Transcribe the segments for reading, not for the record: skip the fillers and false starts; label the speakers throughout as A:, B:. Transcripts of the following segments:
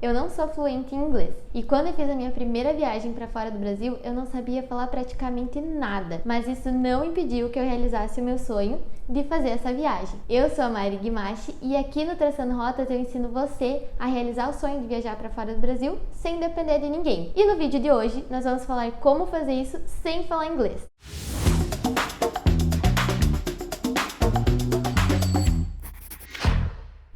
A: Eu não sou fluente em inglês. E quando eu fiz a minha primeira viagem para fora do Brasil, eu não sabia falar praticamente nada. Mas isso não impediu que eu realizasse o meu sonho de fazer essa viagem. Eu sou a Mari Guimachi e aqui no Traçando Rotas eu ensino você a realizar o sonho de viajar para fora do Brasil sem depender de ninguém. E no vídeo de hoje nós vamos falar como fazer isso sem falar inglês.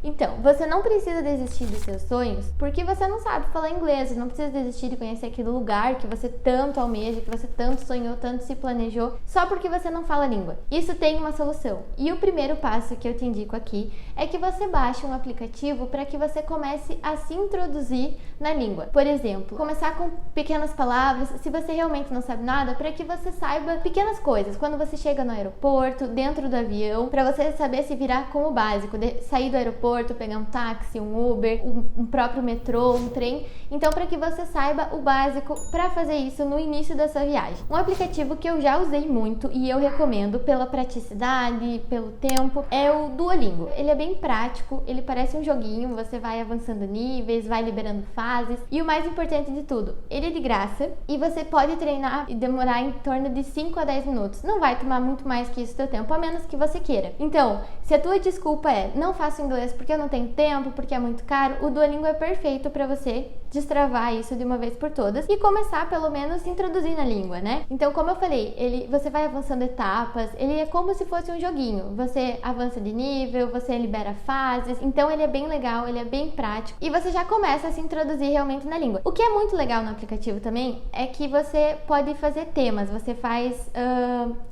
A: Então, você não precisa desistir dos seus sonhos porque você não sabe falar inglês, você não precisa desistir de conhecer aquele lugar que você tanto almeja, que você tanto sonhou, tanto se planejou, só porque você não fala a língua. Isso tem uma solução. E o primeiro passo que eu te indico aqui é que você baixe um aplicativo para que você comece a se introduzir na língua. Por exemplo, começar com pequenas palavras, se você realmente não sabe nada, para que você saiba pequenas coisas. Quando você chega no aeroporto, dentro do avião, para você saber se virar com o básico, sair do aeroporto, pegar um táxi, um Uber, um próprio metrô, um trem. Então, para que você saiba o básico para fazer isso no início da sua viagem. Um aplicativo que eu já usei muito e eu recomendo pela praticidade, pelo tempo, é o Duolingo. Ele é bem prático, ele parece um joguinho, você vai avançando níveis, vai liberando fases e o mais importante de tudo, ele é de graça e você pode treinar e demorar em torno de 5 a 10 minutos. Não vai tomar muito mais que isso do seu tempo, a menos que você queira. Então, se a tua desculpa é não faço inglês porque eu não tenho tempo, porque é muito caro, o Duolingo é perfeito para você destravar isso de uma vez por todas e começar pelo menos se introduzir na língua, né? Então, como eu falei, você vai avançando etapas, ele é como se fosse um joguinho. Você avança de nível, você libera fases, então ele é bem legal, ele é bem prático e você já começa a se introduzir realmente na língua. O que é muito legal no aplicativo também é que você pode fazer temas, você faz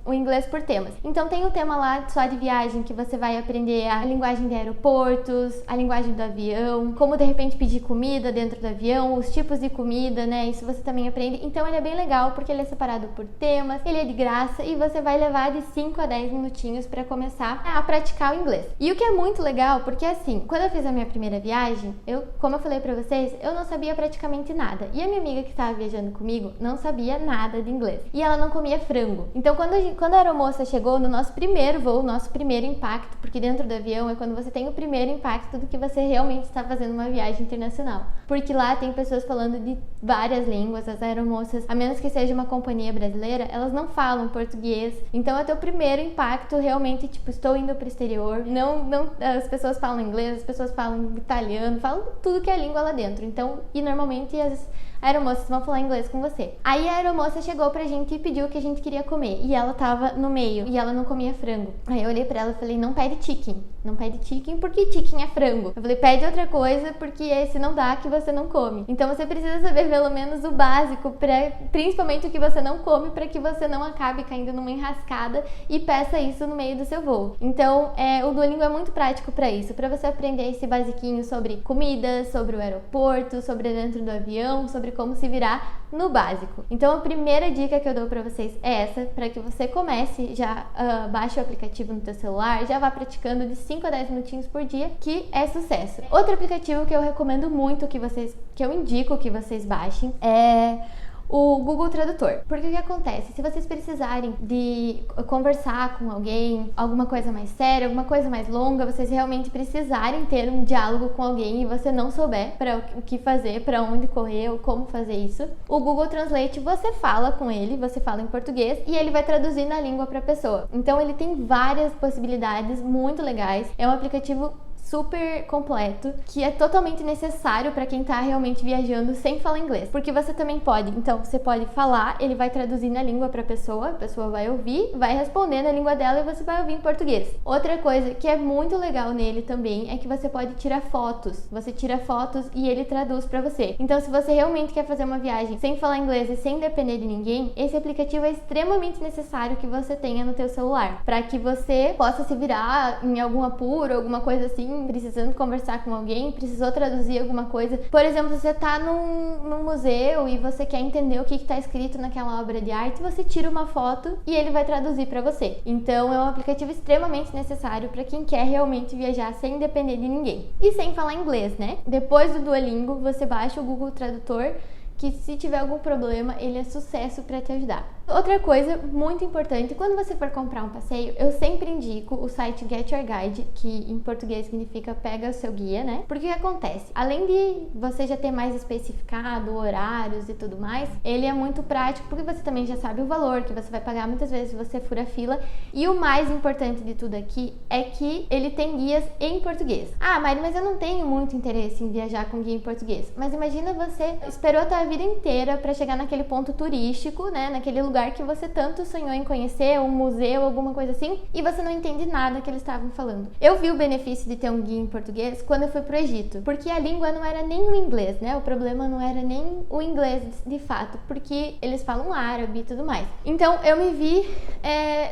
A: o inglês por temas. Então tem um tema lá só de viagem que você vai aprender a linguagem de aeroportos, a linguagem do avião, como de repente pedir comida dentro do avião, os tipos de comida, né? Isso você também aprende. Então ele é bem legal porque ele é separado por temas, ele é de graça e você vai levar de 5 a 10 minutinhos para começar a praticar o inglês. E o que é muito legal, porque assim, quando eu fiz a minha primeira viagem, como eu falei pra vocês, eu não sabia praticamente nada. E a minha amiga que estava viajando comigo não sabia nada de inglês. E ela não comia frango. Então quando a aeromoça chegou no nosso primeiro voo, nosso primeiro impacto, porque dentro do avião é quando você tem o primeiro impacto do que você realmente está fazendo uma viagem internacional. Porque lá tem pessoas falando de várias línguas, as aeromoças, a menos que seja uma companhia brasileira, elas não falam português. Então é teu primeiro impacto realmente, tipo, estou indo pro exterior. Não, as pessoas falam inglês, as pessoas falam italiano, falam tudo que é língua lá dentro. Então, e normalmente as aeromoças vão falar inglês com você. Aí a aeromoça chegou pra gente e pediu o que a gente queria comer. E ela tava no meio e ela não comia frango. Aí eu olhei pra ela e falei, não pede chicken. Não pede chicken porque chicken é frango. Eu falei, pede outra coisa porque esse não dá que você não come. Então você precisa saber pelo menos o básico, principalmente o que você não come, pra que você não acabe caindo numa enrascada e peça isso no meio do seu voo. Então o Duolingo é muito prático pra isso, pra você aprender esse basiquinho sobre comida, sobre o aeroporto, sobre dentro do avião, sobre como se virar no básico. Então a primeira dica que eu dou pra vocês é essa, pra que você comece, já baixe o aplicativo no teu celular, já vá praticando de 5 a 10 minutinhos por dia, que é sucesso. Outro aplicativo que eu recomendo muito que eu indico que vocês baixem é o Google Tradutor. Porque o que acontece? Se vocês precisarem de conversar com alguém, alguma coisa mais séria, alguma coisa mais longa, vocês realmente precisarem ter um diálogo com alguém e você não souber para o que fazer, para onde correr ou como fazer isso, o Google Translate, você fala com ele, você fala em português e ele vai traduzir na língua para a pessoa. Então ele tem várias possibilidades muito legais. É um aplicativo super completo, que é totalmente necessário para quem tá realmente viajando sem falar inglês, porque você também pode, então você pode falar, ele vai traduzir na língua para a pessoa vai ouvir, vai responder na língua dela e você vai ouvir em português. Outra coisa que é muito legal nele também é que você pode tirar fotos, você tira fotos e ele traduz para você. Então se você realmente quer fazer uma viagem sem falar inglês e sem depender de ninguém, esse aplicativo é extremamente necessário que você tenha no teu celular, para que você possa se virar em algum apuro, alguma coisa assim, precisando conversar com alguém, precisou traduzir alguma coisa. Por exemplo, você tá num museu e você quer entender o que tá escrito naquela obra de arte, você tira uma foto e ele vai traduzir para você. Então é um aplicativo extremamente necessário para quem quer realmente viajar sem depender de ninguém. E sem falar inglês, né? Depois do Duolingo, você baixa o Google Tradutor, que se tiver algum problema, ele é sucesso para te ajudar. Outra coisa muito importante, quando você for comprar um passeio, eu sempre indico o site Get Your Guide, que em português significa pega o seu guia, né? Porque o que acontece? Além de você já ter mais especificado horários e tudo mais, ele é muito prático porque você também já sabe o valor que você vai pagar muitas vezes se você fura fila. E o mais importante de tudo aqui é que ele tem guias em português. Ah, Mari, mas eu não tenho muito interesse em viajar com guia em português. Mas imagina você esperou a tua vida inteira para chegar naquele ponto turístico, né? Naquele lugar que você tanto sonhou em conhecer, um museu, alguma coisa assim, e você não entende nada que eles estavam falando. Eu vi o benefício de ter um guia em português quando eu fui pro Egito, porque a língua não era nem o inglês, né? O problema não era nem o inglês de fato, porque eles falam árabe e tudo mais. Então eu me vi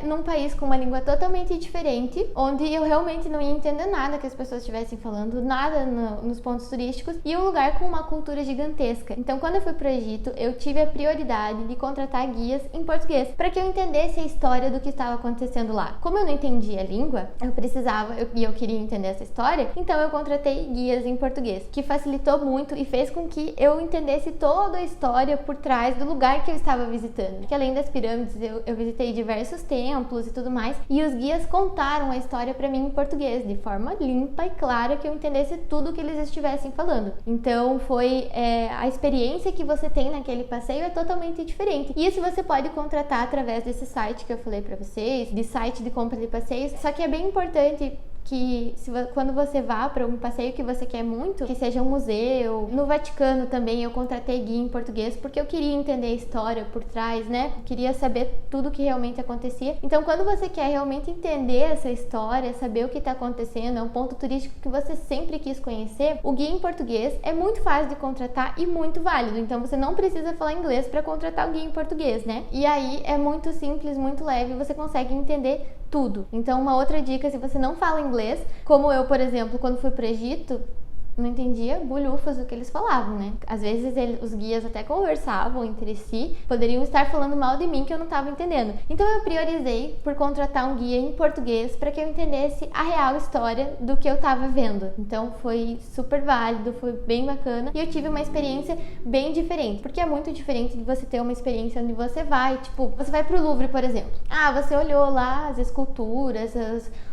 A: num país com uma língua totalmente diferente, onde eu realmente não ia entender nada que as pessoas estivessem falando, nada nos pontos turísticos, e um lugar com uma cultura gigantesca. Então quando eu fui pro Egito, eu tive a prioridade de contratar guias em português, para que eu entendesse a história do que estava acontecendo lá. Como eu não entendia a língua, eu queria entender essa história, então eu contratei guias em português, que facilitou muito e fez com que eu entendesse toda a história por trás do lugar que eu estava visitando. Porque além das pirâmides, eu visitei diversos templos e tudo mais, e os guias contaram a história para mim em português, de forma limpa e clara, que eu entendesse tudo que eles estivessem falando. Então a experiência que você tem naquele passeio é totalmente diferente. E isso você pode contratar através desse site que eu falei pra vocês, de site de compra de passeios. Só que é bem importante que quando você vá para um passeio que você quer muito, que seja um museu, no Vaticano também eu contratei guia em português porque eu queria entender a história por trás, né? Eu queria saber tudo o que realmente acontecia. Então quando você quer realmente entender essa história, saber o que está acontecendo, é um ponto turístico que você sempre quis conhecer, o guia em português é muito fácil de contratar e muito válido. Então você não precisa falar inglês para contratar o guia em português, né? E aí é muito simples, muito leve, você consegue entender tudo. Então uma outra dica, se você não fala inglês, como eu, por exemplo, quando fui pro Egito, não entendia bulhufas do que eles falavam, né? Às vezes os guias até conversavam entre si, poderiam estar falando mal de mim que eu não estava entendendo. Então eu priorizei por contratar um guia em português para que eu entendesse a real história do que eu estava vendo. Então foi super válido, foi bem bacana e eu tive uma experiência bem diferente, porque é muito diferente de você ter uma experiência onde você vai, tipo, você vai pro Louvre, por exemplo. Ah, você olhou lá as esculturas,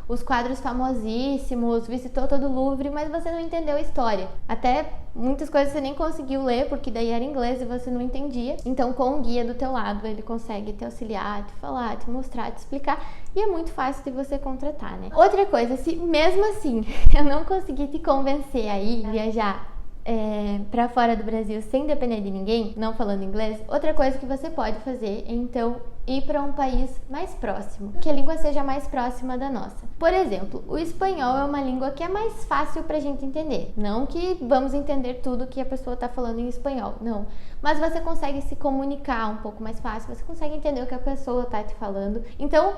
A: os quadros famosíssimos, visitou todo o Louvre, mas você não entendeu a história. Até muitas coisas você nem conseguiu ler, porque daí era inglês e você não entendia. Então, com o guia do teu lado, ele consegue te auxiliar, te falar, te mostrar, te explicar. E é muito fácil de você contratar, né? Outra coisa, se mesmo assim eu não conseguir te convencer aí a viajar pra fora do Brasil sem depender de ninguém, não falando inglês, outra coisa que você pode fazer é, então, ir para um país mais próximo, que a língua seja mais próxima da nossa. Por exemplo, o espanhol é uma língua que é mais fácil pra gente entender. Não que vamos entender tudo que a pessoa tá falando em espanhol, não. Mas você consegue se comunicar um pouco mais fácil, você consegue entender o que a pessoa tá te falando. Então,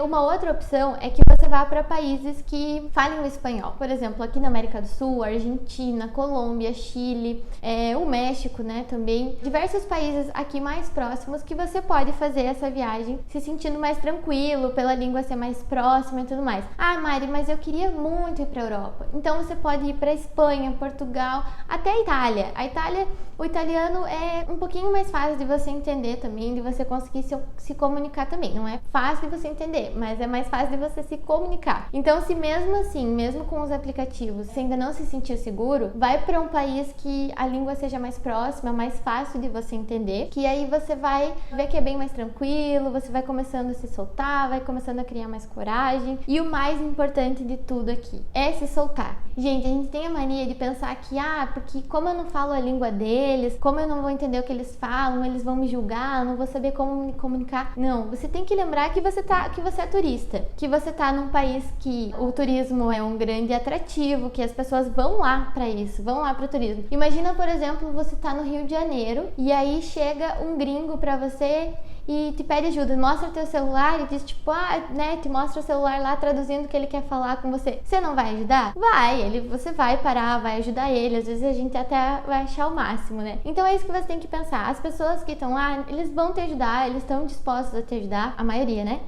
A: uma outra opção é que você vá para países que falem o espanhol. Por exemplo, aqui na América do Sul, Argentina, Colômbia, Chile, o México, né, também. Diversos países aqui mais próximos que você pode fazer essa viagem se sentindo mais tranquilo, pela língua ser mais próxima e tudo mais. Ah, Mari, mas eu queria muito ir para a Europa. Então você pode ir para Espanha, Portugal, até a Itália. A Itália, o italiano é um pouquinho mais fácil de você entender também, de você conseguir se comunicar também. Não é fácil de você entender, mas é mais fácil de você se comunicar. Então, se mesmo assim, mesmo com os aplicativos, você ainda não se sentir seguro, vai para um país que a língua seja mais próxima, mais fácil de você entender, que aí você vai ver que é bem mais tranquilo, você vai começando a se soltar, vai começando a criar mais coragem. E o mais importante de tudo aqui é se soltar. Gente, a gente tem a mania de pensar que, porque como eu não falo a língua deles, como eu não vou entender o que eles falam, eles vão me julgar, eu não vou saber como me comunicar. Não, você tem que lembrar que você é turista, que você tá num país que o turismo é um grande atrativo, que as pessoas vão lá pra isso, vão lá pro turismo. Imagina, por exemplo, você tá no Rio de Janeiro e aí chega um gringo pra você e te pede ajuda, mostra o teu celular e diz tipo, te mostra o celular lá traduzindo o que ele quer falar com você. Você não vai ajudar? Você vai parar, vai ajudar ele, às vezes a gente até vai achar o máximo, né? Então é isso que você tem que pensar, as pessoas que estão lá, eles vão te ajudar, eles estão dispostos a te ajudar, a maioria, né?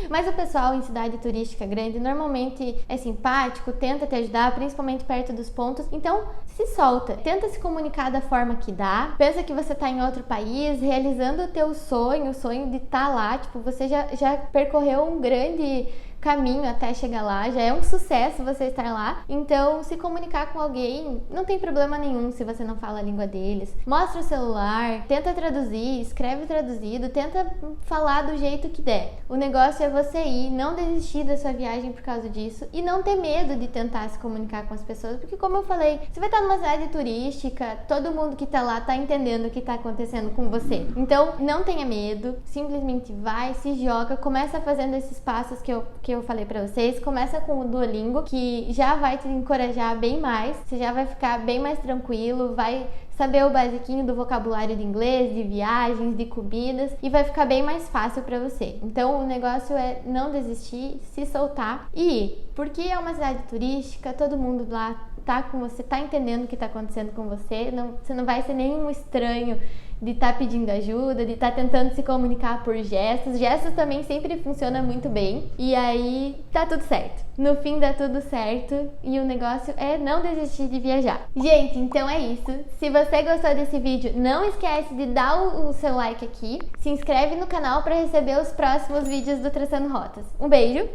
A: Mas o pessoal em cidade turística grande normalmente é simpático, tenta te ajudar, principalmente perto dos pontos, então se solta, tenta se comunicar da forma que dá, pensa que você tá em outro país, realizando o teu sonho, o sonho de estar lá, tipo, você já percorreu um grande caminho até chegar lá, já é um sucesso você estar lá. Então, se comunicar com alguém, não tem problema nenhum se você não fala a língua deles. Mostra o celular, tenta traduzir, escreve traduzido, tenta falar do jeito que der. O negócio é você ir, não desistir da sua viagem por causa disso e não ter medo de tentar se comunicar com as pessoas, porque como eu falei, você vai estar numa cidade turística, todo mundo que tá lá tá entendendo o que tá acontecendo com você. Então, não tenha medo, simplesmente vai, se joga, começa fazendo esses passos que eu falei pra vocês, começa com o Duolingo, que já vai te encorajar bem mais, você já vai ficar bem mais tranquilo, vai saber o basiquinho do vocabulário de inglês, de viagens, de comidas, e vai ficar bem mais fácil pra você. Então, o negócio é não desistir, se soltar e ir, porque é uma cidade turística, todo mundo lá tá com você, tá entendendo o que tá acontecendo com você, você não vai ser nenhum estranho de estar pedindo ajuda, de estar tentando se comunicar por gestos. Gestos também sempre funciona muito bem. E aí tá tudo certo. No fim dá tudo certo e o negócio é não desistir de viajar. Gente, então é isso. Se você gostou desse vídeo, não esquece de dar o seu like aqui. Se inscreve no canal para receber os próximos vídeos do Traçando Rotas. Um beijo!